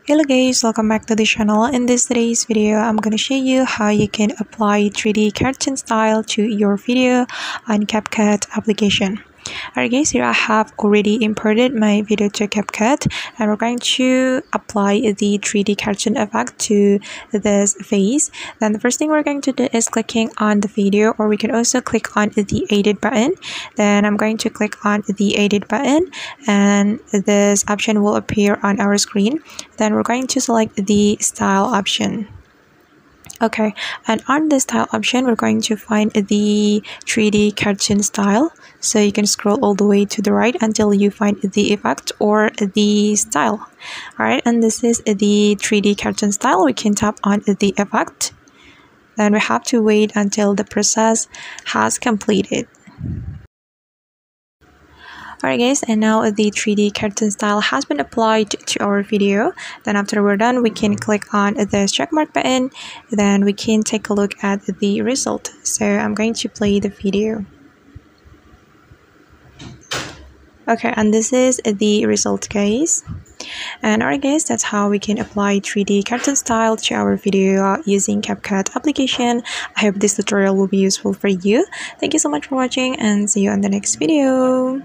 Hello guys, welcome back to the channel. In today's video, I'm gonna show you how you can apply 3D cartoon style to your video on CapCut application. Alright guys, here I have already imported my video to CapCut, and we're going to apply the 3D cartoon effect to this face. Then the first thing we're going to do is clicking on the video, or we can also click on the edit button. Then I'm going to click on the edit button, and this option will appear on our screen. Then we're going to select the style option. Okay, and on the style option, we're going to find the 3D cartoon style. So you can scroll all the way to the right until you find the effect or the style. Alright, and this is the 3D cartoon style. We can tap on the effect. Then we have to wait until the process has completed. Alright guys, and now the 3D cartoon style has been applied to our video. Then after we're done, we can click on the checkmark button. Then we can take a look at the result. So I'm going to play the video. Okay, and this is the result guys. And alright guys, that's how we can apply 3D cartoon style to our video using CapCut application. I hope this tutorial will be useful for you. Thank you so much for watching, and see you on the next video.